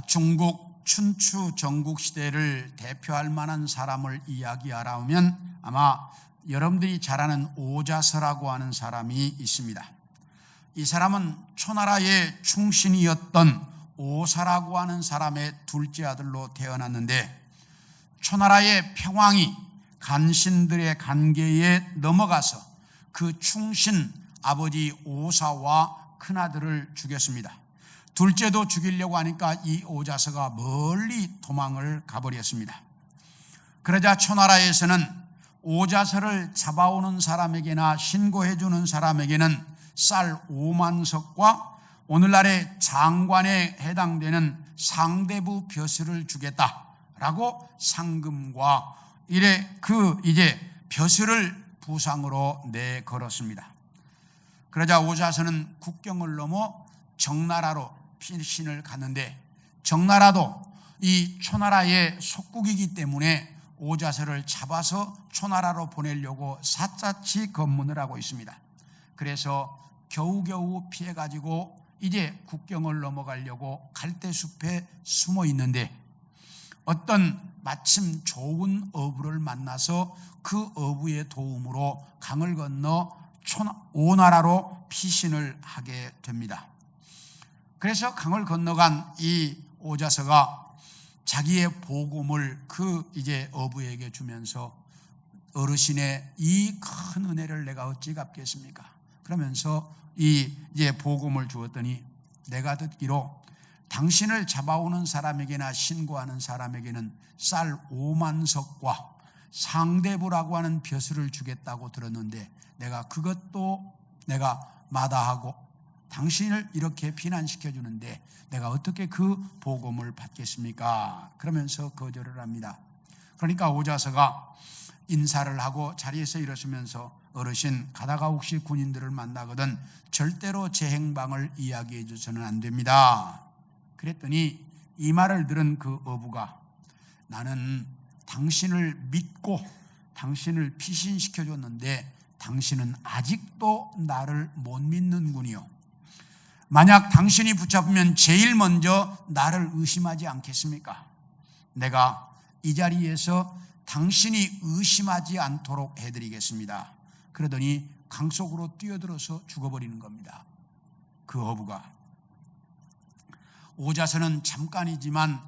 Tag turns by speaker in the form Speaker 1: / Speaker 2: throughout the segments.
Speaker 1: 중국 춘추 전국 시대를 대표할 만한 사람을 이야기하라면 아마 여러분들이 잘 아는 오자서라고 하는 사람이 있습니다. 이 사람은 초나라의 충신이었던 오사라고 하는 사람의 둘째 아들로 태어났는데, 초나라의 평왕이 간신들의 관계에 넘어가서 그 충신 아버지 오사와 큰아들을 죽였습니다. 둘째도 죽이려고 하니까 이 오자서가 멀리 도망을 가버렸습니다. 그러자 초나라에서는 오자서를 잡아오는 사람에게나 신고해주는 사람에게는 쌀 5만 석과 오늘날의 장관에 해당되는 상대부 벼슬을 주겠다라고 상금과 이제 벼슬을 부상으로 내걸었습니다. 그러자 오자서는 국경을 넘어 정나라로 피신을 갔는데, 정나라도 이 초나라의 속국이기 때문에 오자서를 잡아서 초나라로 보내려고 샅샅이 검문을 하고 있습니다. 그래서 겨우겨우 피해가지고 이제 국경을 넘어가려고 갈대숲에 숨어 있는데, 어떤 마침 좋은 어부를 만나서 그 어부의 도움으로 강을 건너 오나라로 피신을 하게 됩니다. 그래서 강을 건너간 이 오자서가 자기의 복음을 이제 어부에게 주면서, 어르신의 이 큰 은혜를 내가 어찌 갚겠습니까? 그러면서 이제 복음을 주었더니, 내가 듣기로 당신을 잡아오는 사람에게나 신고하는 사람에게는 쌀 5만 석과 상대부라고 하는 벼슬을 주겠다고 들었는데, 내가 그것도 내가 마다하고 당신을 이렇게 피난시켜 주는데 내가 어떻게 그 복음을 받겠습니까? 그러면서 거절을 합니다. 그러니까 오자서가 인사를 하고 자리에서 일어서면서, 어르신, 가다가 혹시 군인들을 만나거든 절대로 제 행방을 이야기해 줘서는 안 됩니다. 그랬더니 이 말을 들은 그 어부가, 나는 당신을 믿고 당신을 피신시켜 줬는데 당신은 아직도 나를 못 믿는군요. 만약 당신이 붙잡으면 제일 먼저 나를 의심하지 않겠습니까? 내가 이 자리에서 당신이 의심하지 않도록 해드리겠습니다. 그러더니 강 속으로 뛰어들어서 죽어버리는 겁니다. 그 어부가. 오자서는 잠깐이지만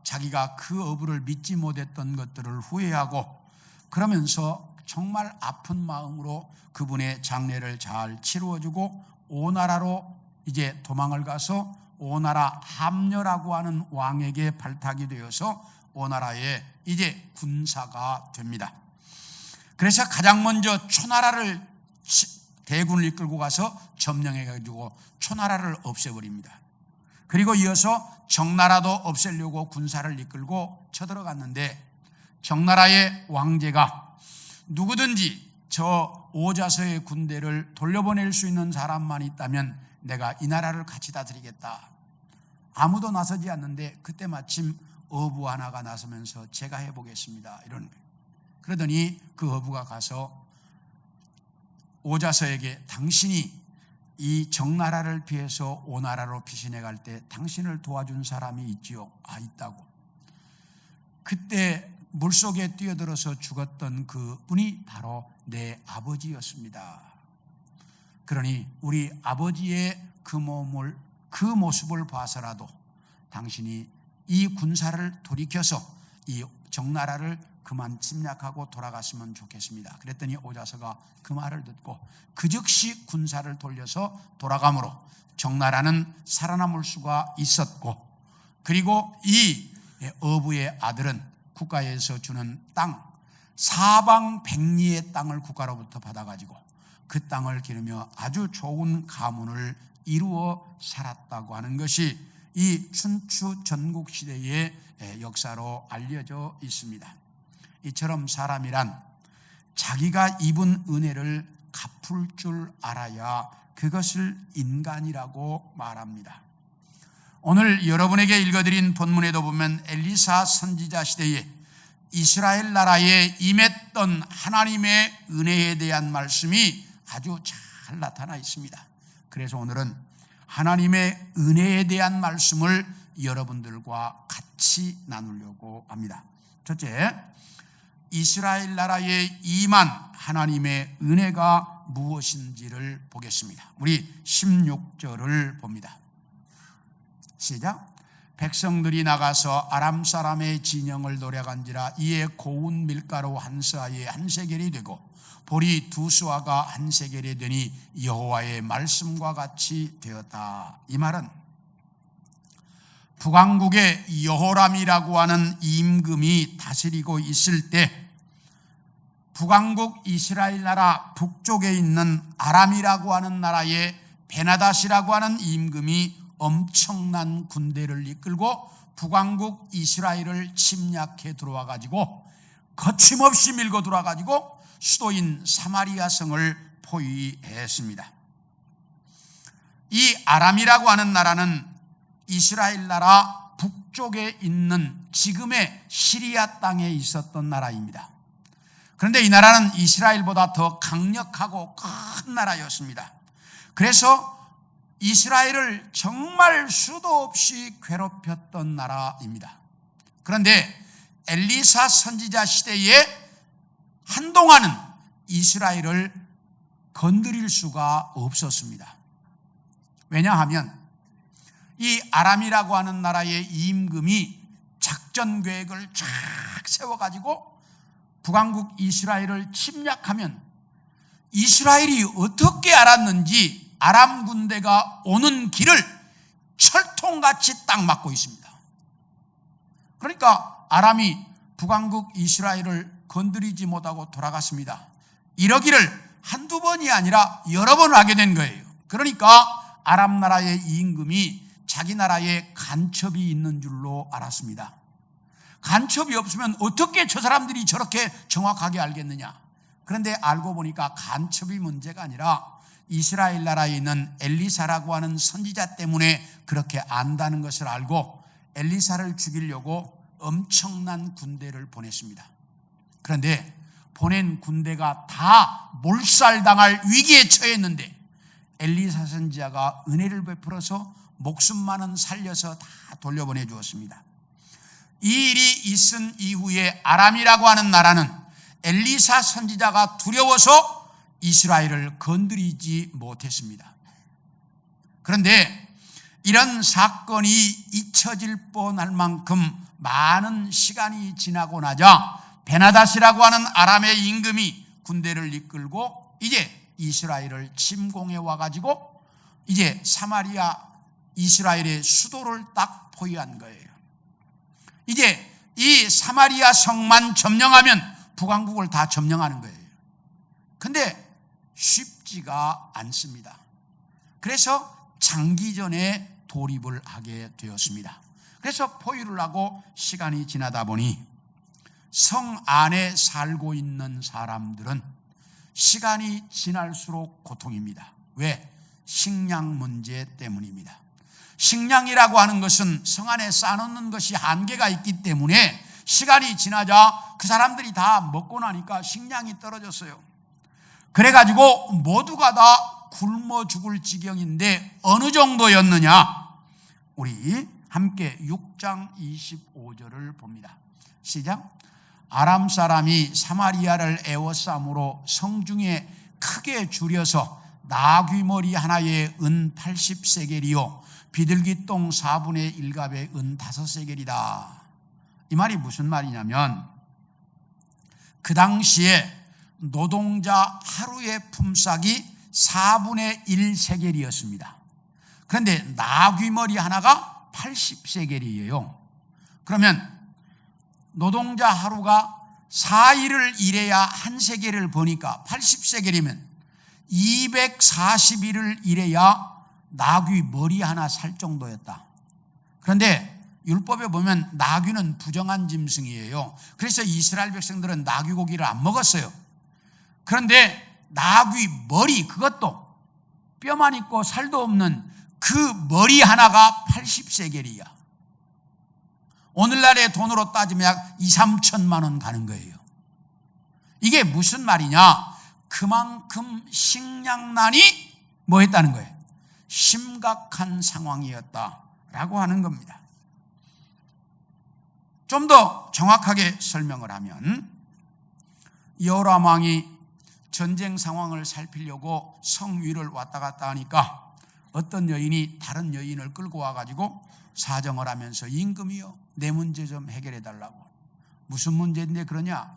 Speaker 1: 자기가 그 어부를 믿지 못했던 것들을 후회하고, 그러면서 정말 아픈 마음으로 그분의 장례를 잘 치루어주고 오나라로 이제 도망을 가서 오나라 함녀라고 하는 왕에게 발탁이 되어서 오나라의 이제 군사가 됩니다. 그래서 가장 먼저 초나라를 대군을 이끌고 가서 점령해가지고 초나라를 없애버립니다. 그리고 이어서 정나라도 없애려고 군사를 이끌고 쳐들어갔는데, 정나라의 왕제가 누구든지 저 오자서의 군대를 돌려보낼 수 있는 사람만 있다면 내가 이 나라를 같이 다스리겠다. 아무도 나서지 않는데 그때 마침 어부 하나가 나서면서 제가 해보겠습니다, 이런 거예요. 그러더니 그 어부가 가서 오자서에게, 당신이 이 정나라를 피해서 오나라로 피신해 갈 때 당신을 도와준 사람이 있지요? 있다고. 그때 물속에 뛰어들어서 죽었던 그 분이 바로 내 아버지였습니다. 그러니 우리 아버지의 그 모습을 봐서라도 당신이 이 군사를 돌이켜서 이 정나라를 그만 침략하고 돌아갔으면 좋겠습니다. 그랬더니 오자서가 그 말을 듣고 그 즉시 군사를 돌려서 돌아가므로 정나라는 살아남을 수가 있었고, 그리고 이 어부의 아들은 국가에서 주는 땅, 사방 백리의 땅을 국가로부터 받아가지고 그 땅을 기르며 아주 좋은 가문을 이루어 살았다고 하는 것이 이 춘추 전국 시대의 역사로 알려져 있습니다. 이처럼 사람이란 자기가 입은 은혜를 갚을 줄 알아야 그것을 인간이라고 말합니다. 오늘 여러분에게 읽어드린 본문에도 보면 엘리사 선지자 시대에 이스라엘 나라에 임했던 하나님의 은혜에 대한 말씀이 아주 잘 나타나 있습니다. 그래서 오늘은 하나님의 은혜에 대한 말씀을 여러분들과 같이 나누려고 합니다. 첫째, 이스라엘 나라에 임한 하나님의 은혜가 무엇인지를 보겠습니다. 우리 16절을 봅니다. 시작. 백성들이 나가서 아람 사람의 진영을 노려간지라 이에 고운 밀가루 한 서아에 한 세겔이 되고 보리 두 수아가 한 세겔이 되니 여호와의 말씀과 같이 되었다. 이 말은 북왕국의 여호람이라고 하는 임금이 다스리고 있을 때 북왕국 이스라엘 나라 북쪽에 있는 아람이라고 하는 나라의 베나닷이라고 하는 임금이 엄청난 군대를 이끌고 북왕국 이스라엘을 침략해 들어와 가지고 거침없이 밀고 들어와 가지고 수도인 사마리아 성을 포위했습니다. 이 아람이라고 하는 나라는 이스라엘 나라 북쪽에 있는 지금의 시리아 땅에 있었던 나라입니다. 그런데 이 나라는 이스라엘보다 더 강력하고 큰 나라였습니다. 그래서 이스라엘을 정말 수도 없이 괴롭혔던 나라입니다. 그런데 엘리사 선지자 시대에 한동안은 이스라엘을 건드릴 수가 없었습니다. 왜냐하면 이 아람이라고 하는 나라의 임금이 작전 계획을 쫙 세워가지고 북왕국 이스라엘을 침략하면 이스라엘이 어떻게 알았는지 아람 군대가 오는 길을 철통같이 딱 막고 있습니다. 그러니까 아람이 북왕국 이스라엘을 건드리지 못하고 돌아갔습니다. 이러기를 한두 번이 아니라 여러 번 하게 된 거예요. 그러니까 아람 나라의 임금이 자기 나라에 간첩이 있는 줄로 알았습니다. 간첩이 없으면 어떻게 저 사람들이 저렇게 정확하게 알겠느냐. 그런데 알고 보니까 간첩이 문제가 아니라 이스라엘 나라에 있는 엘리사라고 하는 선지자 때문에 그렇게 안다는 것을 알고 엘리사를 죽이려고 엄청난 군대를 보냈습니다. 그런데 보낸 군대가 다 몰살당할 위기에 처했는데 엘리사 선지자가 은혜를 베풀어서 목숨만은 살려서 다 돌려보내 주었습니다. 이 일이 있은 이후에 아람이라고 하는 나라는 엘리사 선지자가 두려워서 이스라엘을 건드리지 못했습니다. 그런데 이런 사건이 잊혀질 뻔할 만큼 많은 시간이 지나고 나자 베나닷이라고 하는 아람의 임금이 군대를 이끌고 이제 이스라엘을 침공해 와가지고 이제 사마리아 이스라엘의 수도를 딱 포위한 거예요. 이제 이 사마리아 성만 점령하면 북왕국을 다 점령하는 거예요. 근데 쉽지가 않습니다. 그래서 장기전에 돌입을 하게 되었습니다. 그래서 포위를 하고 시간이 지나다 보니 성 안에 살고 있는 사람들은 시간이 지날수록 고통입니다. 왜? 식량 문제 때문입니다. 식량이라고 하는 것은 성 안에 쌓아놓는 것이 한계가 있기 때문에 시간이 지나자 그 사람들이 다 먹고 나니까 식량이 떨어졌어요. 그래가지고 모두가 다 굶어 죽을 지경인데 어느 정도였느냐? 우리 함께 6장 25절을 봅니다. 시작. 아람 사람이 사마리아를 애워싸므로 성중에 크게 줄여서 나귀머리 하나에 은 80세겔이요 비둘기똥 4분의 1갑에 은 5세겔이다. 이 말이 무슨 말이냐면 그 당시에 노동자 하루의 품삯이 4분의 1세겔이었습니다. 그런데 나귀머리 하나가 80세겔이에요. 그러면 노동자 하루가 4일을 일해야 한 세겔을 버니까 80세겔이면 240일을 일해야 나귀 머리 하나 살 정도였다. 그런데 율법에 보면 나귀는 부정한 짐승이에요. 그래서 이스라엘 백성들은 나귀 고기를 안 먹었어요. 그런데 나귀 머리, 그것도 뼈만 있고 살도 없는 그 머리 하나가 80세겔이야. 오늘날의 돈으로 따지면 약 2, 3천만 원 가는 거예요. 이게 무슨 말이냐? 그만큼 식량난이 뭐 했다는 거예요? 심각한 상황이었다라고 하는 겁니다. 좀 더 정확하게 설명을 하면 여호람 왕이 전쟁 상황을 살피려고 성 위를 왔다 갔다 하니까 어떤 여인이 다른 여인을 끌고 와가지고 사정을 하면서 임금이여 내 문제 좀 해결해 달라고. 무슨 문제인데 그러냐?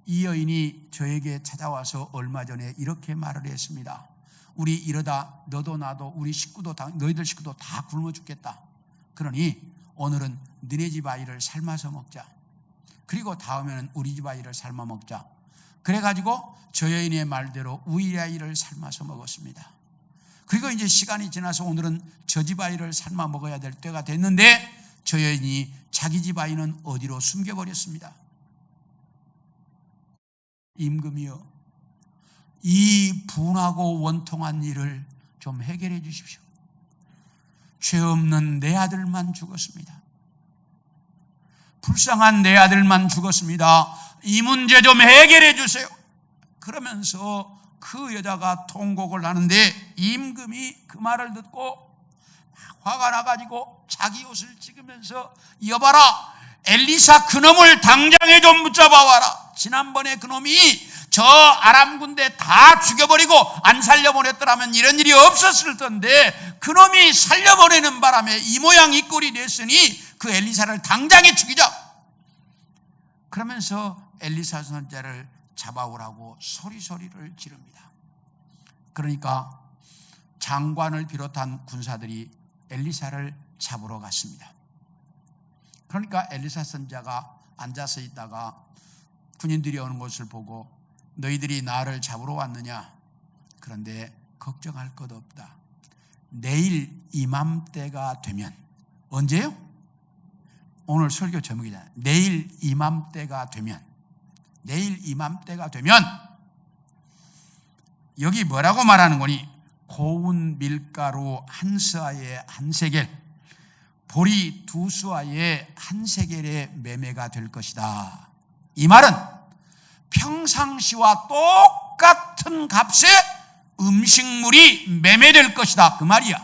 Speaker 1: 이 여인이 저에게 찾아와서 얼마 전에 이렇게 말을 했습니다. 우리 이러다 너도 나도 우리 식구도 너희들 식구도 다 굶어 죽겠다. 그러니 오늘은 너네 집 아이를 삶아서 먹자. 그리고 다음에는 우리 집 아이를 삶아 먹자. 그래가지고 저 여인의 말대로 우리 아이를 삶아서 먹었습니다. 그리고 이제 시간이 지나서 오늘은 저 집 아이를 삶아 먹어야 될 때가 됐는데 저 여인이 자기 집 아이는 어디로 숨겨버렸습니다. 임금이여, 이 분하고 원통한 일을 좀 해결해 주십시오. 죄 없는 내 아들만 죽었습니다. 불쌍한 내 아들만 죽었습니다. 이 문제 좀 해결해 주세요. 그러면서 그 여자가 통곡을 하는데 임금이 그 말을 듣고 화가 나가지고 자기 옷을 찢으면서 여봐라, 엘리사 그놈을 당장에 좀 붙잡아와라. 지난번에 그놈이 저 아람 군대 다 죽여버리고 안 살려보냈더라면 이런 일이 없었을 텐데 그놈이 살려보내는 바람에 이 모양 이 꼴이 됐으니 그 엘리사를 당장에 죽이자. 그러면서 엘리사 선지자를 잡아오라고 소리를 지릅니다. 그러니까 장관을 비롯한 군사들이 엘리사를 잡으러 갔습니다. 그러니까 엘리사 선지자가 앉아서 있다가 군인들이 오는 것을 보고 너희들이 나를 잡으러 왔느냐? 그런데 걱정할 것 없다. 내일 이맘때가 되면, 언제요? 오늘 설교 제목이잖아요. 내일 이맘때가 되면 여기 뭐라고 말하는 거니? 고운 밀가루 한 스아에 한 세겔, 보리 두 스아에 한 세겔의 매매가 될 것이다. 이 말은 평상시와 똑같은 값의 음식물이 매매될 것이다, 그 말이야.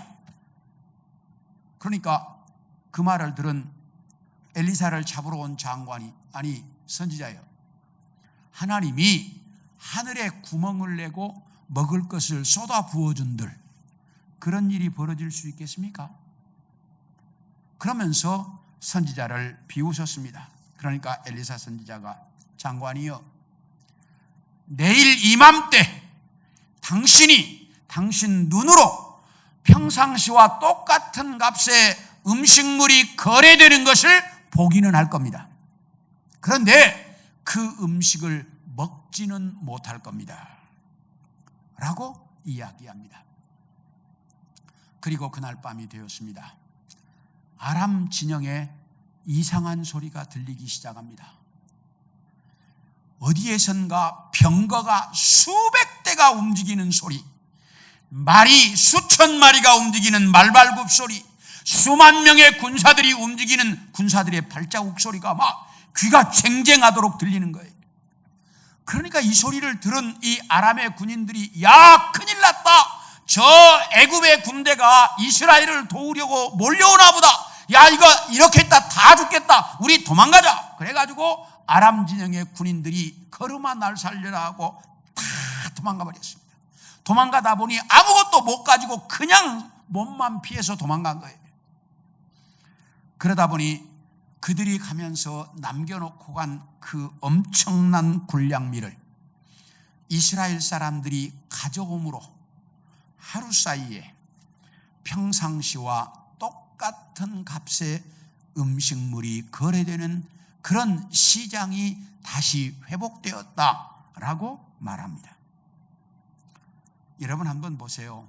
Speaker 1: 그러니까 그 말을 들은 엘리사를 잡으러 온 장관이, 아니 선지자예요, 하나님이 하늘에 구멍을 내고 먹을 것을 쏟아 부어준들 그런 일이 벌어질 수 있겠습니까? 그러면서 선지자를 비웃었습니다. 그러니까 엘리사 선지자가 장관이여, 내일 이맘때 당신 눈으로 평상시와 똑같은 값의 음식물이 거래되는 것을 보기는 할 겁니다. 그런데 그 음식을 먹지는 못할 겁니다 라고 이야기합니다. 그리고 그날 밤이 되었습니다. 아람 진영에 이상한 소리가 들리기 시작합니다. 어디에선가 병거가 수백 대가 움직이는 소리, 말이 수천 마리가 움직이는 말발굽 소리, 수만 명의 군사들이 움직이는 군사들의 발자국 소리가 막 귀가 쟁쟁하도록 들리는 거예요. 그러니까 이 소리를 들은 이 아람의 군인들이 야, 큰일 났다, 저 애굽의 군대가 이스라엘을 도우려고 몰려오나 보다, 야 이거 이렇게 했다 다 죽겠다, 우리 도망가자. 그래가지고 아람 진영의 군인들이 걸음아 날 살려라 하고 다 도망가 버렸습니다. 도망가다 보니 아무것도 못 가지고 그냥 몸만 피해서 도망간 거예요. 그러다 보니 그들이 가면서 남겨놓고 간 그 엄청난 군량미를 이스라엘 사람들이 가져옴으로 하루 사이에 평상시와 똑같은 값의 음식물이 거래되는 그런 시장이 다시 회복되었다라고 말합니다. 여러분 한번 보세요.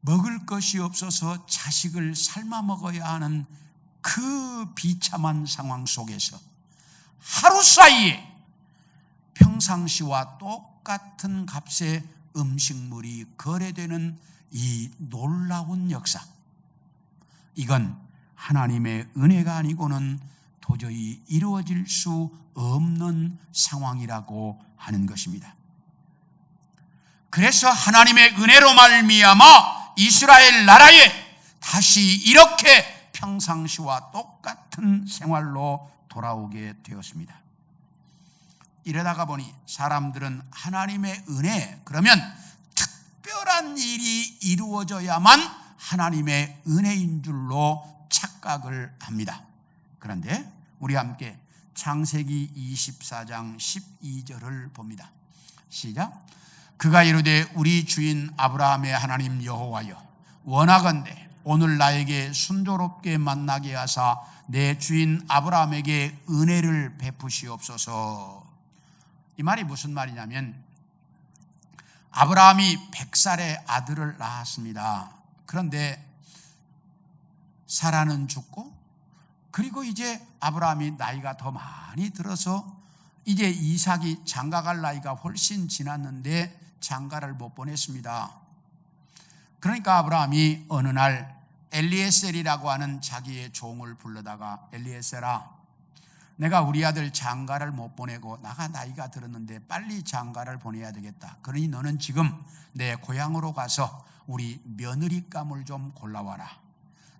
Speaker 1: 먹을 것이 없어서 자식을 삶아 먹어야 하는 그 비참한 상황 속에서 하루 사이에 평상시와 똑같은 값의 음식물이 거래되는 이 놀라운 역사, 이건 하나님의 은혜가 아니고는 도저히 이루어질 수 없는 상황이라고 하는 것입니다. 그래서 하나님의 은혜로 말미암아 이스라엘 나라에 다시 이렇게 평상시와 똑같은 생활로 돌아오게 되었습니다. 이러다가 보니 사람들은 하나님의 은혜, 그러면 특별한 일이 이루어져야만 하나님의 은혜인 줄로 착각을 합니다. 그런데 우리 함께 창세기 24장 12절을 봅니다. 시작. 그가 이르되 우리 주인 아브라함의 하나님 여호와여, 원하건대 오늘 나에게 순조롭게 만나게 하사 내 주인 아브라함에게 은혜를 베푸시옵소서. 이 말이 무슨 말이냐면 아브라함이 100살의 아들을 낳았습니다. 그런데 사라는 죽고, 그리고 이제 아브라함이 나이가 더 많이 들어서 이제 이삭이 장가갈 나이가 훨씬 지났는데 장가를 못 보냈습니다. 그러니까 아브라함이 어느 날 엘리에셀이라고 하는 자기의 종을 불러다가, 엘리에셀아, 내가 우리 아들 장가를 못 보내고 나가 나이가 들었는데 빨리 장가를 보내야 되겠다. 그러니 너는 지금 내 고향으로 가서 우리 며느리감을 좀 골라와라.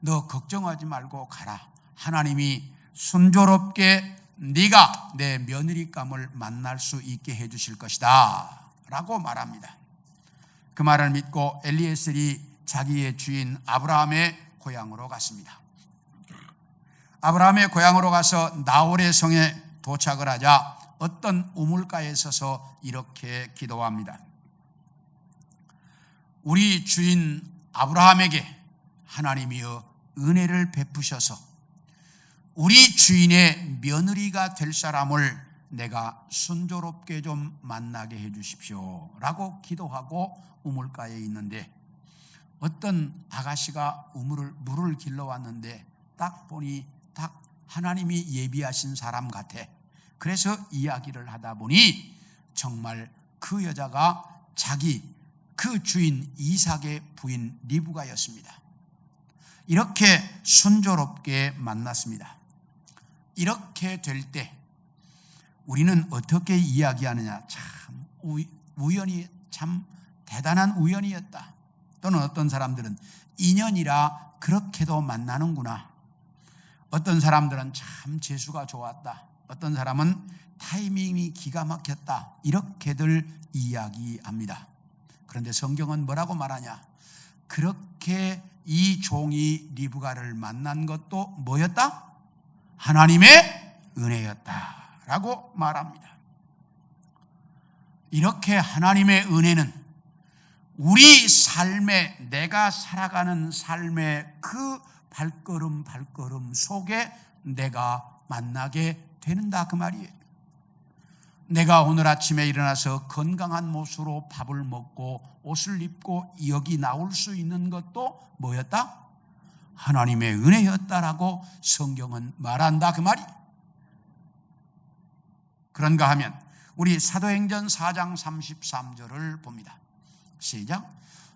Speaker 1: 너 걱정하지 말고 가라. 하나님이 순조롭게 네가 내 며느리감을 만날 수 있게 해주실 것이다 라고 말합니다. 그 말을 믿고 엘리에셀이 자기의 주인 아브라함의 고향으로 갔습니다. 아브라함의 고향으로 가서 나홀의 성에 도착을 하자 어떤 우물가에 서서 이렇게 기도합니다. 우리 주인 아브라함에게 하나님이여 은혜를 베푸셔서 우리 주인의 며느리가 될 사람을 내가 순조롭게 좀 만나게 해 주십시오 라고 기도하고 우물가에 있는데, 어떤 아가씨가 물을 길러왔는데 딱 보니 딱 하나님이 예비하신 사람 같아. 그래서 이야기를 하다 보니 정말 그 여자가 그 주인 이삭의 부인 리브가였습니다. 이렇게 순조롭게 만났습니다. 이렇게 될 때 우리는 어떻게 이야기하느냐, 참 우연이, 참 대단한 우연이었다. 또는 어떤 사람들은 인연이라 그렇게도 만나는구나. 어떤 사람들은 참 재수가 좋았다. 어떤 사람은 타이밍이 기가 막혔다. 이렇게들 이야기합니다. 그런데 성경은 뭐라고 말하냐? 그렇게 이 종이 리브가를 만난 것도 뭐였다? 하나님의 은혜였다라고 말합니다. 이렇게 하나님의 은혜는 우리 삶에, 내가 살아가는 삶의 그 발걸음 속에 내가 만나게 되는다 그 말이에요. 내가 오늘 아침에 일어나서 건강한 모습으로 밥을 먹고 옷을 입고 여기 나올 수 있는 것도 뭐였다? 하나님의 은혜였다라고 성경은 말한다 그 말이에요. 그런가 하면 우리 사도행전 4장 33절을 봅니다. 시작.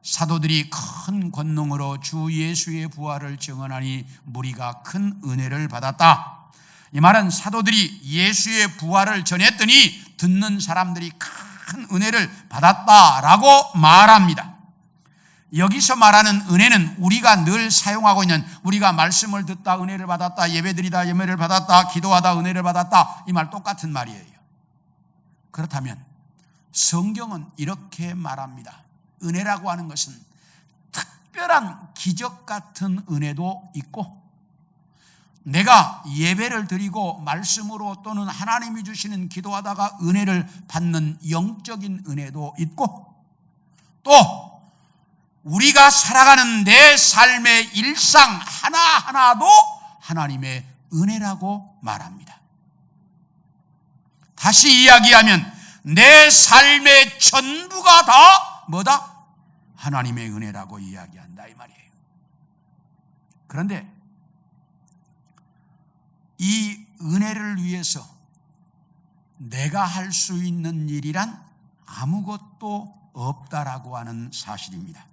Speaker 1: 사도들이 큰 권능으로 주 예수의 부활을 증언하니 무리가 큰 은혜를 받았다. 이 말은 사도들이 예수의 부활을 전했더니 듣는 사람들이 큰 은혜를 받았다라고 말합니다. 여기서 말하는 은혜는 우리가 늘 사용하고 있는, 우리가 말씀을 듣다 은혜를 받았다, 예배드리다 은혜를 받았다, 기도하다 은혜를 받았다, 이 말 똑같은 말이에요. 그렇다면 성경은 이렇게 말합니다. 은혜라고 하는 것은 특별한 기적 같은 은혜도 있고, 내가 예배를 드리고 말씀으로 또는 하나님이 주시는 기도하다가 은혜를 받는 영적인 은혜도 있고, 또 우리가 살아가는 내 삶의 일상 하나하나도 하나님의 은혜라고 말합니다. 다시 이야기하면 내 삶의 전부가 다 뭐다? 하나님의 은혜라고 이야기한다 이 말이에요. 그런데 이 은혜를 위해서 내가 할 수 있는 일이란 아무것도 없다라고 하는 사실입니다.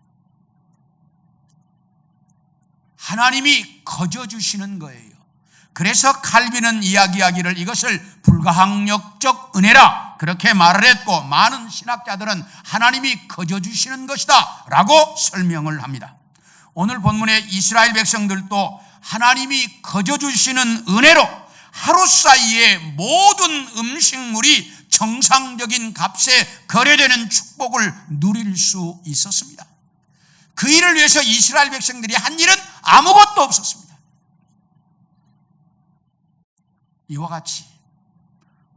Speaker 1: 하나님이 거저 주시는 거예요. 그래서 칼빈은 이야기하기를 이것을 불가항력적 은혜라 그렇게 말을 했고, 많은 신학자들은 하나님이 거저 주시는 것이다 라고 설명을 합니다. 오늘 본문의 이스라엘 백성들도 하나님이 거저 주시는 은혜로 하루 사이에 모든 음식물이 정상적인 값에 거래되는 축복을 누릴 수 있었습니다. 그 일을 위해서 이스라엘 백성들이 한 일은 아무것도 없었습니다. 이와 같이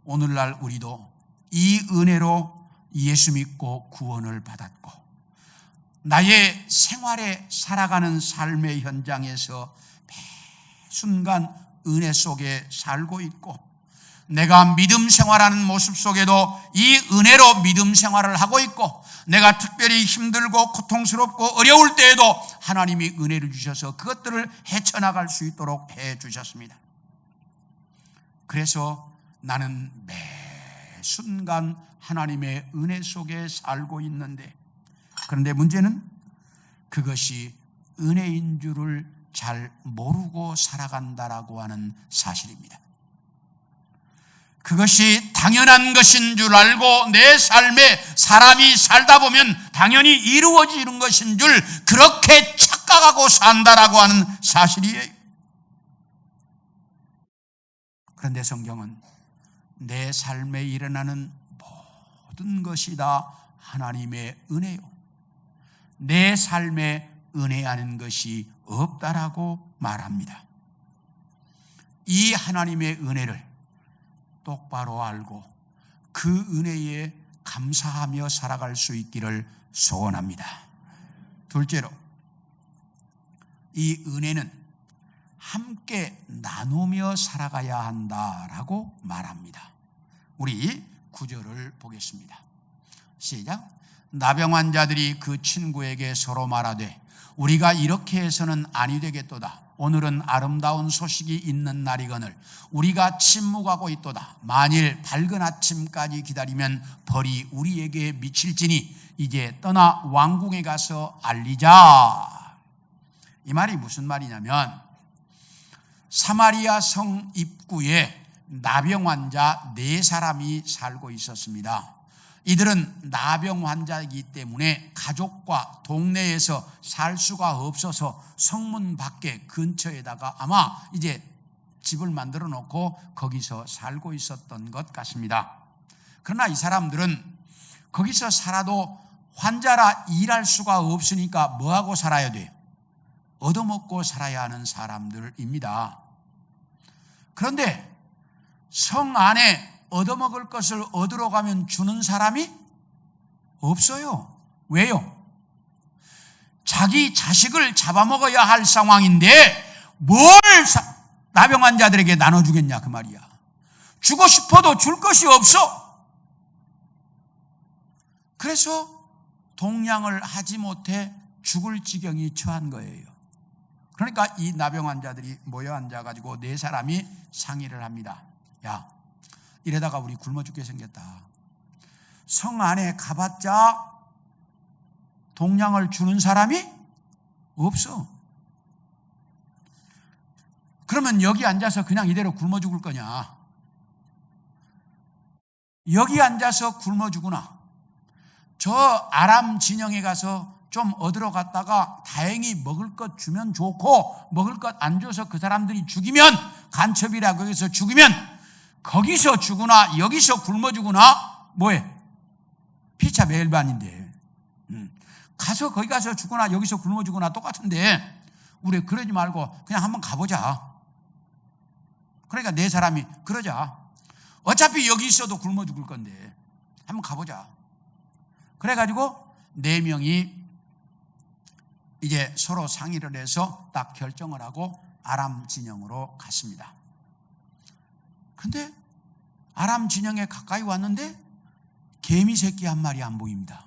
Speaker 1: 오늘날 우리도 이 은혜로 예수 믿고 구원을 받았고 나의 생활에 살아가는 삶의 현장에서 매 순간 은혜 속에 살고 있고 내가 믿음 생활하는 모습 속에도 이 은혜로 믿음 생활을 하고 있고 내가 특별히 힘들고 고통스럽고 어려울 때에도 하나님이 은혜를 주셔서 그것들을 헤쳐나갈 수 있도록 해 주셨습니다. 그래서 나는 매 순간 하나님의 은혜 속에 살고 있는데, 그런데 문제는 그것이 은혜인 줄을 잘 모르고 살아간다라고 하는 사실입니다. 그것이 당연한 것인 줄 알고 내 삶에 사람이 살다 보면 당연히 이루어지는 것인 줄 그렇게 착각하고 산다라고 하는 사실이에요. 그런데 성경은 내 삶에 일어나는 모든 것이 다 하나님의 은혜요, 내 삶에 은혜하는 것이 없다라고 말합니다. 이 하나님의 은혜를 똑바로 알고 그 은혜에 감사하며 살아갈 수 있기를 소원합니다. 둘째로, 이 은혜는 함께 나누며 살아가야 한다라고 말합니다. 우리 구절을 보겠습니다. 시작. 나병 환자들이 그 친구에게 서로 말하되 우리가 이렇게 해서는 아니 되겠도다. 오늘은 아름다운 소식이 있는 날이거늘 우리가 침묵하고 있도다. 만일 밝은 아침까지 기다리면 벌이 우리에게 미칠지니 이제 떠나 왕궁에 가서 알리자. 이 말이 무슨 말이냐면 사마리아 성 입구에 나병 환자 4사람이 살고 있었습니다. 이들은 나병 환자이기 때문에 가족과 동네에서 살 수가 없어서 성문 밖에 근처에다가 아마 이제 집을 만들어 놓고 거기서 살고 있었던 것 같습니다. 그러나 이 사람들은 거기서 살아도 환자라 일할 수가 없으니까 뭐하고 살아야 돼요? 얻어먹고 살아야 하는 사람들입니다. 그런데 성 안에 얻어먹을 것을 얻으러 가면 주는 사람이 없어요. 왜요? 자기 자식을 잡아먹어야 할 상황인데 뭘 나병 환자들에게 나눠주겠냐 그 말이야. 주고 싶어도 줄 것이 없어. 그래서 동냥을 하지 못해 죽을 지경이 처한 거예요. 그러니까 이 나병 환자들이 모여 앉아가지고 4사람이 상의를 합니다. 야, 이러다가 우리 굶어 죽게 생겼다. 성 안에 가봤자 동냥을 주는 사람이 없어. 그러면 여기 앉아서 그냥 이대로 굶어 죽을 거냐? 여기 앉아서 굶어 죽으나 저 아람 진영에 가서 좀 얻으러 갔다가 다행히 먹을 것 주면 좋고 먹을 것 안 줘서 그 사람들이 죽이면 간첩이라고 해서 죽이면 거기서 죽으나 여기서 굶어 죽으나 뭐해? 피차 매일반인데 가서 거기 가서 죽으나 여기서 굶어 죽으나 똑같은데 우리 그러지 말고 그냥 한번 가보자. 그러니까 4사람이 그러자. 어차피 여기 있어도 굶어 죽을 건데 한번 가보자. 그래가지고 4명이 이제 서로 상의를 해서 딱 결정을 하고 아람 진영으로 갔습니다. 근데 아람 진영에 가까이 왔는데 개미 새끼 한 마리 안 보입니다.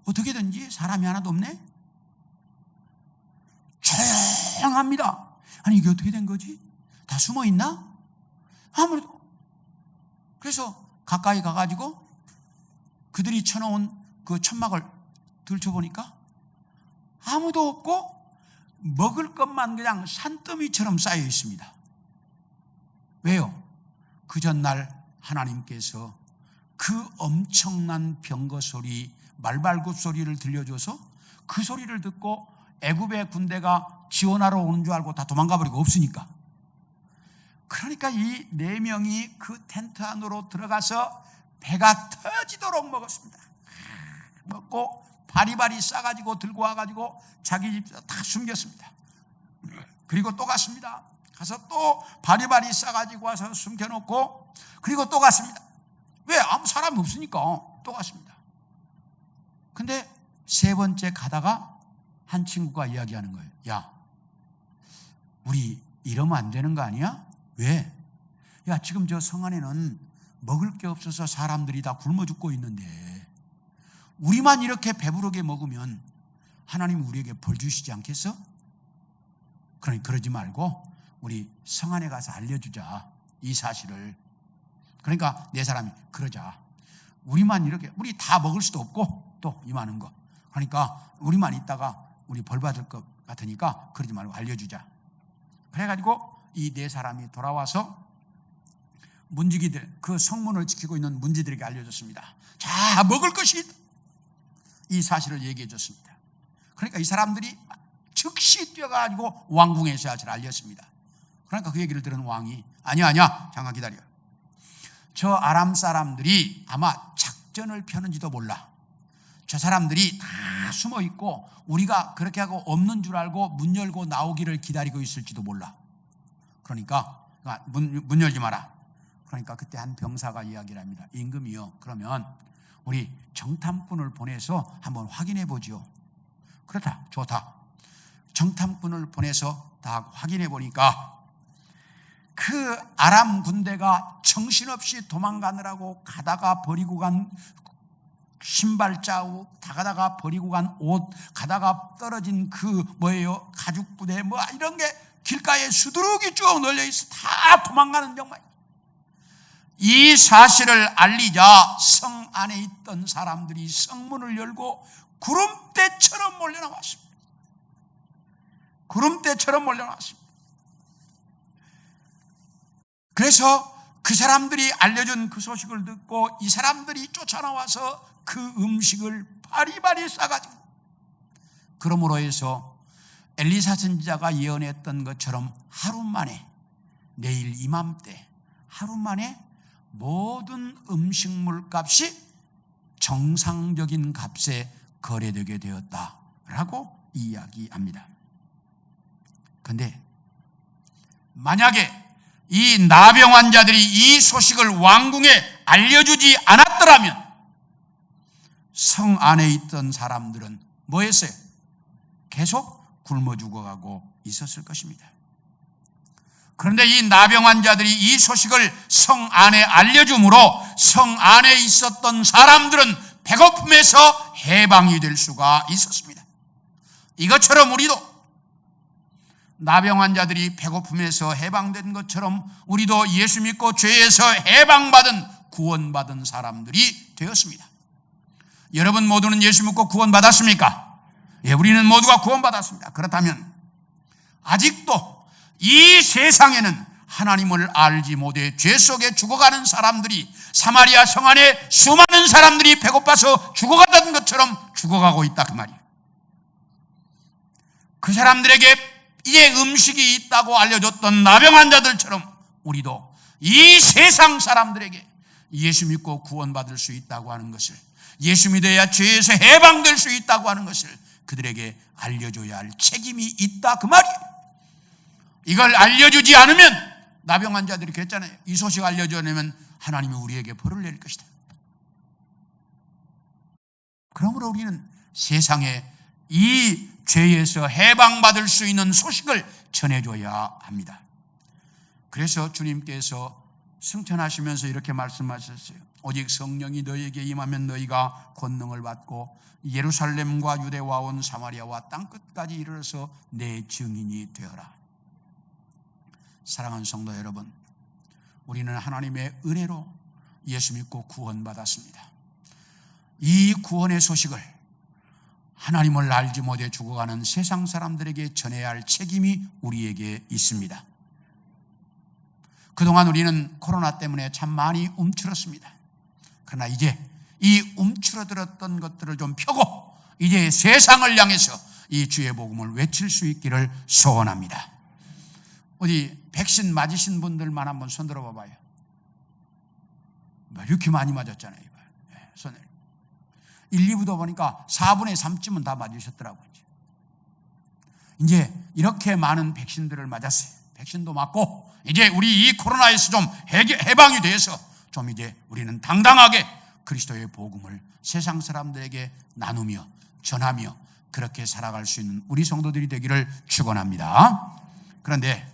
Speaker 1: 어떻게든지 사람이 하나도 없네? 조용합니다. 아니 이게 어떻게 된 거지? 다 숨어 있나? 아무래도. 그래서 가까이 가가지고 그들이 쳐놓은 그 천막을 들춰보니까 아무도 없고 먹을 것만 그냥 산더미처럼 쌓여 있습니다. 왜요? 그 전날 하나님께서 그 엄청난 병거 소리, 말발굽 소리를 들려줘서 그 소리를 듣고 애굽의 군대가 지원하러 오는 줄 알고 다 도망가 버리고 없으니까. 그러니까 이 4명이 그 텐트 안으로 들어가서 배가 터지도록 먹었습니다. 먹고 바리바리 싸가지고 들고 와가지고 자기 집에서 다 숨겼습니다. 그리고 또 갔습니다. 가서 또 바리바리 싸가지고 와서 숨겨놓고 그리고 또 갔습니다. 왜? 아무 사람이 없으니까 또 갔습니다. 근데 3번째 가다가 한 친구가 이야기하는 거예요. 야, 우리 이러면 안 되는 거 아니야? 왜? 야, 지금 저 성 안에는 먹을 게 없어서 사람들이 다 굶어 죽고 있는데 우리만 이렇게 배부르게 먹으면 하나님 우리에게 벌 주시지 않겠어? 그러니 그러지 말고 우리 성 안에 가서 알려주자, 이 사실을. 그러니까 4사람이 그러자. 우리만 이렇게, 우리 다 먹을 수도 없고 또 이 많은 거. 그러니까 우리만 있다가 우리 벌 받을 것 같으니까 그러지 말고 알려주자. 그래가지고 이 4사람이 돌아와서 문지기들, 그 성문을 지키고 있는 문지들에게 알려줬습니다. 자, 먹을 것이 있다, 이 사실을 얘기해 줬습니다. 그러니까 이 사람들이 즉시 뛰어가지고 왕궁의 사실을 알렸습니다. 그러니까 그 얘기를 들은 왕이 아니야 잠깐 기다려. 저 아람 사람들이 아마 작전을 펴는지도 몰라. 저 사람들이 다 숨어 있고 우리가 그렇게 하고 없는 줄 알고 문 열고 나오기를 기다리고 있을지도 몰라. 그러니까 문 열지 마라. 그러니까 그때 한 병사가 이야기를 합니다. 임금이요, 그러면 우리 정탐꾼을 보내서 한번 확인해 보죠. 그렇다, 좋다. 정탐꾼을 보내서 다 확인해 보니까 그 아람 군대가 정신없이 도망가느라고 가다가 버리고 간 신발 자국, 다 가다가 버리고 간 옷, 가다가 떨어진 그 가죽 부대 이런 게 길가에 수두룩이 쭉 널려 있어. 다 도망가는 정말. 이 사실을 알리자 성 안에 있던 사람들이 성문을 열고 구름대처럼 몰려나왔습니다. 구름대처럼 몰려나왔습니다. 그래서 그 사람들이 알려준 그 소식을 듣고 이 사람들이 쫓아나와서 그 음식을 바리바리 싸가지고, 그러므로 해서 엘리사 선지자가 예언했던 것처럼 하루 만에, 내일 이맘때 하루 만에 모든 음식물 값이 정상적인 값에 거래되게 되었다라고 이야기합니다. 그런데 만약에 이 나병 환자들이 이 소식을 왕궁에 알려주지 않았더라면 성 안에 있던 사람들은 뭐 했어요? 계속 굶어 죽어가고 있었을 것입니다. 그런데 이 나병 환자들이 이 소식을 성 안에 알려줌으로 성 안에 있었던 사람들은 배고픔에서 해방이 될 수가 있었습니다. 이것처럼 우리도 나병 환자들이 배고픔에서 해방된 것처럼 우리도 예수 믿고 죄에서 해방받은, 구원받은 사람들이 되었습니다. 여러분 모두는 예수 믿고 구원받았습니까? 예, 우리는 모두가 구원받았습니다. 그렇다면 아직도 이 세상에는 하나님을 알지 못해 죄 속에 죽어가는 사람들이, 사마리아 성 안에 수많은 사람들이 배고파서 죽어가던 것처럼 죽어가고 있다, 그 말이에요. 그 사람들에게 이제 음식이 있다고 알려줬던 나병 환자들처럼 우리도 이 세상 사람들에게 예수 믿고 구원받을 수 있다고 하는 것을, 예수 믿어야 죄에서 해방될 수 있다고 하는 것을 그들에게 알려줘야 할 책임이 있다, 그 말이에요. 이걸 알려주지 않으면 나병 환자들이 그랬잖아요. 이 소식 알려주면 하나님이 우리에게 벌을 내릴 것이다. 그러므로 우리는 세상에 이 죄에서 해방받을 수 있는 소식을 전해줘야 합니다. 그래서 주님께서 승천하시면서 이렇게 말씀하셨어요. 오직 성령이 너희에게 임하면 너희가 권능을 받고 예루살렘과 유대와 온 사마리아와 땅끝까지 이르러서 내 증인이 되어라. 사랑하는 성도 여러분, 우리는 하나님의 은혜로 예수 믿고 구원받았습니다. 이 구원의 소식을 하나님을 알지 못해 죽어가는 세상 사람들에게 전해야 할 책임이 우리에게 있습니다. 그동안 우리는 코로나 때문에 참 많이 움츠렀습니다. 그러나 이제 이 움츠러들었던 것들을 좀 펴고 이제 세상을 향해서 이 주의 복음을 외칠 수 있기를 소원합니다. 어디 백신 맞으신 분들만 한번 손 들어봐봐요. 이렇게 많이 맞았잖아요. 손을 1, 2부도 보니까 4분의 3쯤은 다 맞으셨더라고요. 이제 이렇게 많은 백신들을 맞았어요. 백신도 맞고 이제 우리 이 코로나에서 좀 해방이 돼서 좀 이제 우리는 당당하게 그리스도의 복음을 세상 사람들에게 나누며 전하며 그렇게 살아갈 수 있는 우리 성도들이 되기를 축원합니다. 그런데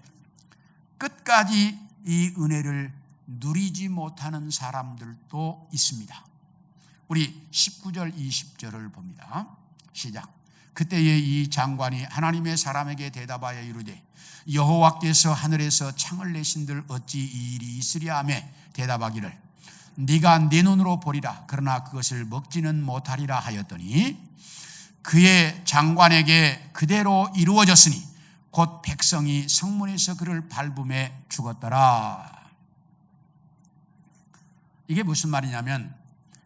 Speaker 1: 끝까지 이 은혜를 누리지 못하는 사람들도 있습니다. 우리 19절 20절을 봅니다. 시작. 그때에 이 장관이 하나님의 사람에게 대답하여 이르되 여호와께서 하늘에서 창을 내신들 어찌 이 일이 있으랴 하며 대답하기를 네가 네 눈으로 보리라 그러나 그것을 먹지는 못하리라 하였더니 그의 장관에게 그대로 이루어졌으니 곧 백성이 성문에서 그를 밟음에 죽었더라. 이게 무슨 말이냐면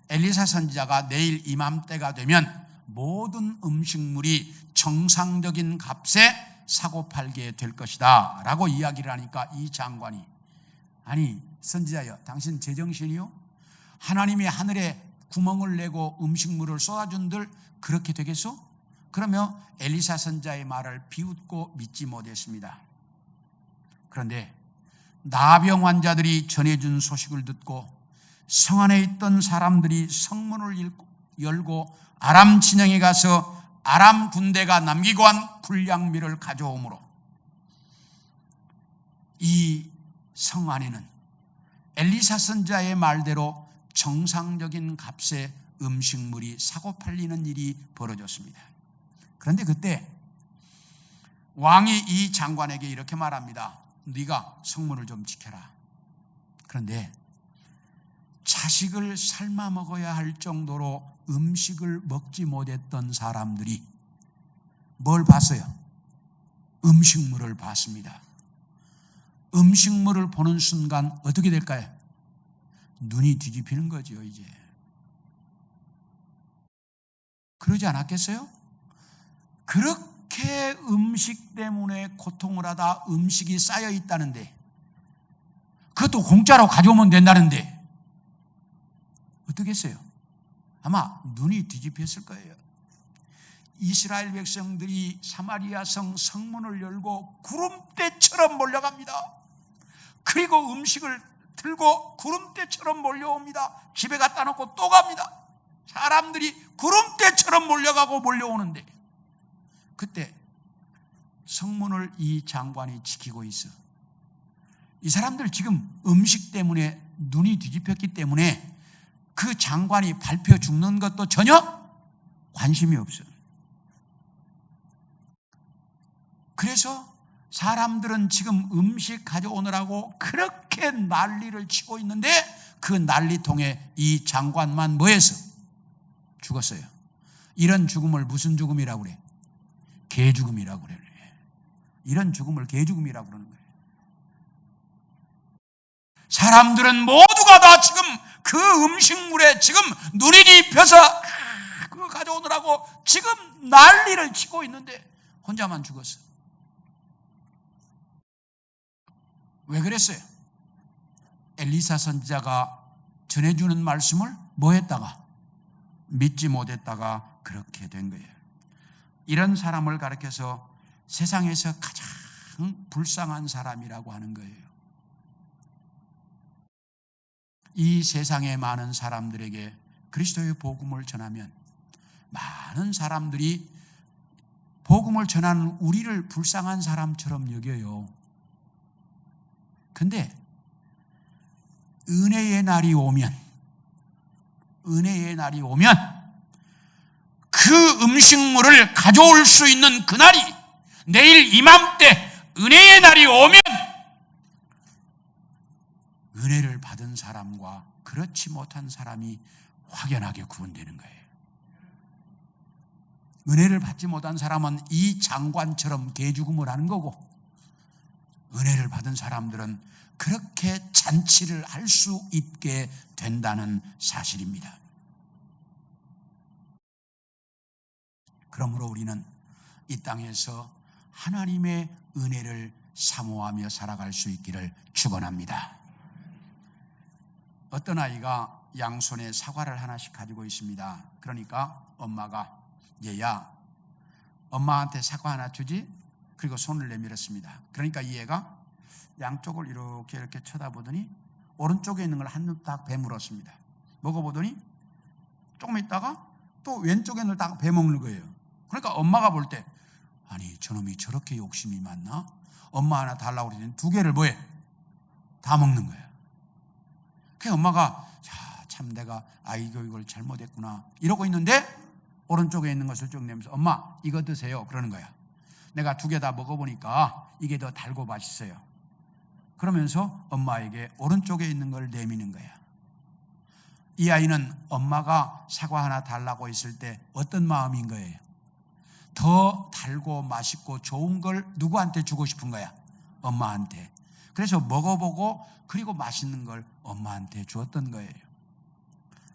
Speaker 1: 엘리사 선지자가 내일 이맘때가 되면 모든 음식물이 정상적인 값에 사고 팔게 될 것이다 라고 이야기를 하니까 이 장관이 아니 선지자여 당신 제정신이요? 하나님이 하늘에 구멍을 내고 음식물을 쏟아준들 그렇게 되겠소? 그러며 엘리사 선지자의 말을 비웃고 믿지 못했습니다. 그런데 나병 환자들이 전해준 소식을 듣고 성 안에 있던 사람들이 성문을 열고 아람 진영에 가서 아람 군대가 남기고 한 불량미를 가져오므로 이 성 안에는 엘리사 선지자의 말대로 정상적인 값의 음식물이 사고 팔리는 일이 벌어졌습니다. 그런데 그때 왕이 이 장관에게 이렇게 말합니다. 네가 성문을 좀 지켜라. 그런데 자식을 삶아 먹어야 할 정도로 음식을 먹지 못했던 사람들이 뭘 봤어요? 음식물을 봤습니다. 음식물을 보는 순간 어떻게 될까요? 눈이 뒤집히는 거죠. 이제 그러지 않았겠어요? 그렇게 음식 때문에 고통을 하다 음식이 쌓여 있다는데 그것도 공짜로 가져오면 된다는데 어떻게 했어요? 아마 눈이 뒤집혔을 거예요. 이스라엘 백성들이 사마리아 성문을 열고 구름대처럼 몰려갑니다. 그리고 음식을 들고 구름대처럼 몰려옵니다. 집에 갖다 놓고 또 갑니다. 사람들이 구름대처럼 몰려가고 몰려오는데 그때 성문을 이 장관이 지키고 있어. 이 사람들 지금 음식 때문에 눈이 뒤집혔기 때문에 그 장관이 밟혀 죽는 것도 전혀 관심이 없어요. 그래서 사람들은 지금 음식 가져오느라고 그렇게 난리를 치고 있는데 그 난리통에 이 장관만 뭐해서 죽었어요. 이런 죽음을 무슨 죽음이라고 그래? 개죽음이라고 그래. 이런 죽음을 개죽음이라고 그러는 거예요. 사람들은 모두가 다 지금 그 음식물에 지금 눈이 뒤집혀서 그거 가져오느라고 지금 난리를 치고 있는데 혼자만 죽었어. 왜 그랬어요? 엘리사 선지자가 전해주는 말씀을 뭐 했다가? 믿지 못했다가 그렇게 된 거예요. 이런 사람을 가리켜서 세상에서 가장 불쌍한 사람이라고 하는 거예요. 이 세상의 많은 사람들에게 그리스도의 복음을 전하면 많은 사람들이 복음을 전하는 우리를 불쌍한 사람처럼 여겨요. 근데 은혜의 날이 오면 그 음식물을 가져올 수 있는 그날이 내일 이맘때 은혜의 날이 오면 은혜를 받은 사람과 그렇지 못한 사람이 확연하게 구분되는 거예요. 은혜를 받지 못한 사람은 이 장관처럼 개죽음을 하는 거고 은혜를 받은 사람들은 그렇게 잔치를 할 수 있게 된다는 사실입니다. 그러므로 우리는 이 땅에서 하나님의 은혜를 사모하며 살아갈 수 있기를 축원합니다. 어떤 아이가 양손에 사과를 하나씩 가지고 있습니다. 그러니까 엄마가 얘야 엄마한테 사과 하나 주지? 그리고 손을 내밀었습니다. 그러니까 이 애가 양쪽을 이렇게 쳐다보더니 오른쪽에 있는 걸 한 입 딱 베물었습니다. 먹어보더니 조금 있다가 또 왼쪽에 있는 걸 딱 베먹는 거예요. 그러니까 엄마가 볼 때 아니 저놈이 저렇게 욕심이 많나? 엄마 하나 달라고 그러더니 두 개를 뭐해? 다 먹는 거야. 그래서 엄마가 참 내가 아이 교육을 잘못했구나 이러고 있는데 오른쪽에 있는 것을 쭉 내면서 엄마 이거 드세요 그러는 거야. 내가 두 개 다 먹어보니까 이게 더 달고 맛있어요. 그러면서 엄마에게 오른쪽에 있는 걸 내미는 거야. 이 아이는 엄마가 사과 하나 달라고 했을 때 어떤 마음인 거예요? 더 달고 맛있고 좋은 걸 누구한테 주고 싶은 거야? 엄마한테. 그래서 먹어보고 그리고 맛있는 걸 엄마한테 주었던 거예요.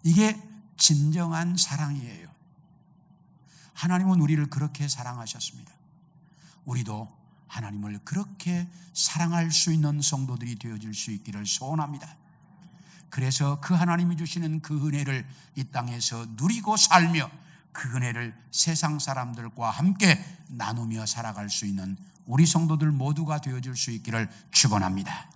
Speaker 1: 이게 진정한 사랑이에요. 하나님은 우리를 그렇게 사랑하셨습니다. 우리도 하나님을 그렇게 사랑할 수 있는 성도들이 되어줄 수 있기를 소원합니다. 그래서 그 하나님이 주시는 그 은혜를 이 땅에서 누리고 살며 그 은혜를 세상 사람들과 함께 나누며 살아갈 수 있는 우리 성도들 모두가 되어줄 수 있기를 축원합니다.